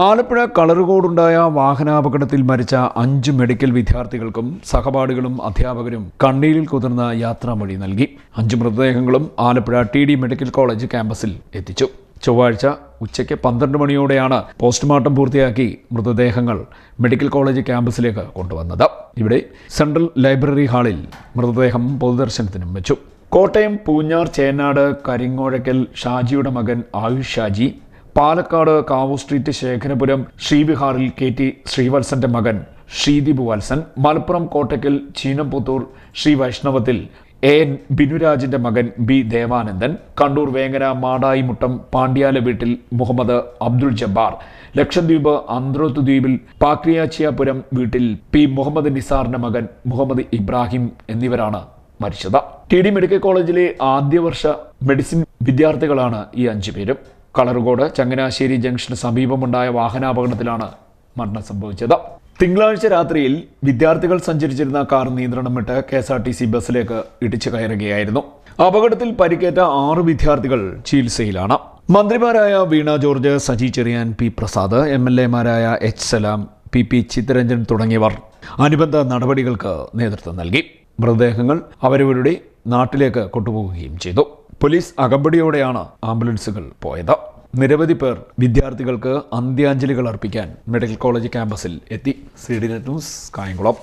ആലപ്പുഴ കളറുകോടുണ്ടായ വാഹനാപകടത്തിൽ മരിച്ച 5 മെഡിക്കൽ വിദ്യാർത്ഥികൾക്കും സഹപാഠികളും അധ്യാപകരും കണ്ണീരിൽ കുതിർന്ന യാത്രാമൊഴി നൽകി. 5 മൃതദേഹങ്ങളും ആലപ്പുഴ TD മെഡിക്കൽ കോളേജ് ക്യാമ്പസിൽ എത്തിച്ചു. ചൊവ്വാഴ്ച ഉച്ചയ്ക്ക് 12 മണിയോടെയാണ് പോസ്റ്റ്മോർട്ടം പൂർത്തിയാക്കി മൃതദേഹങ്ങൾ മെഡിക്കൽ കോളേജ് ക്യാമ്പസിലേക്ക് കൊണ്ടുവന്നത്. ഇവിടെ സെൻട്രൽ ലൈബ്രറി ഹാളിൽ മൃതദേഹം പൊതുദർശനത്തിനും വെച്ചു. കോട്ടയം പൂഞ്ഞാർ ചേന്നാട് കരിങ്ങോഴക്കൽ ഷാജിയുടെ മകൻ ആയുഷ് ഷാജി, പാലക്കാട് കാവു സ്ട്രീറ്റ് ശേഖരപുരം ശ്രീവിഹാറിൽ KT ശ്രീവത്സന്റെ മകൻ ശ്രീദീപ് വത്സൻ, മലപ്പുറം കോട്ടയ്ക്കൽ ചീനംപുത്തൂർ ശ്രീ വൈഷ്ണവത്തിൽ AN ബിനുരാജിന്റെ മകൻ B ദേവാനന്ദൻ, കണ്ണൂർ വേങ്ങര മാടായിമുട്ടം പാണ്ഡ്യാല വീട്ടിൽ മുഹമ്മദ് അബ്ദുൾ ജബ്ബാർ, ലക്ഷദ്വീപ് അന്ത്രോത്ത് ദ്വീപിൽ പാക്രിയാച്ചിയാപുരം വീട്ടിൽ P മുഹമ്മദ് നിസാറിന്റെ മകൻ മുഹമ്മദ് ഇബ്രാഹിം എന്നിവരാണ് മരിച്ചത്. TD മെഡിക്കൽ കോളേജിലെ ആദ്യവർഷ മെഡിസിൻ വിദ്യാർത്ഥികളാണ് ഈ 5 പേരും. കളറുകോട് ചങ്ങനാശ്ശേരി ജംഗ്ഷന് സമീപമുണ്ടായ വാഹനാപകടത്തിലാണ് മരണം സംഭവിച്ചത്. തിങ്കളാഴ്ച രാത്രിയിൽ വിദ്യാർത്ഥികൾ സഞ്ചരിച്ചിരുന്ന കാർ നിയന്ത്രണം വിട്ട് KSRTC ബസ്സിലേക്ക് ഇടിച്ചു കയറുകയായിരുന്നു. അപകടത്തിൽ പരിക്കേറ്റ 6 വിദ്യാർത്ഥികൾ ചികിത്സയിലാണ്. മന്ത്രിമാരായ വീണ ജോർജ്, സജി ചെറിയാൻ, P പ്രസാദ്, MLA മാരായ H സലാം, PP ചിത്തരഞ്ജൻ തുടങ്ങിയവർ അനുബന്ധ നടപടികൾക്ക് നേതൃത്വം നൽകി. മൃതദേഹങ്ങൾ അവരവരുടെ നാട്ടിലേക്ക് കൊണ്ടുപോവുകയും ചെയ്തു. പോലീസ് അകമ്പടിയോടെയാണ് ആംബുലൻസുകൾ പോയത്. നിരവധി പേർ വിദ്യാർത്ഥികൾക്ക് അന്ത്യാഞ്ജലികൾ അർപ്പിക്കാൻ മെഡിക്കൽ കോളേജ് ക്യാമ്പസിൽ എത്തി. CDNet news, Kayamkulam.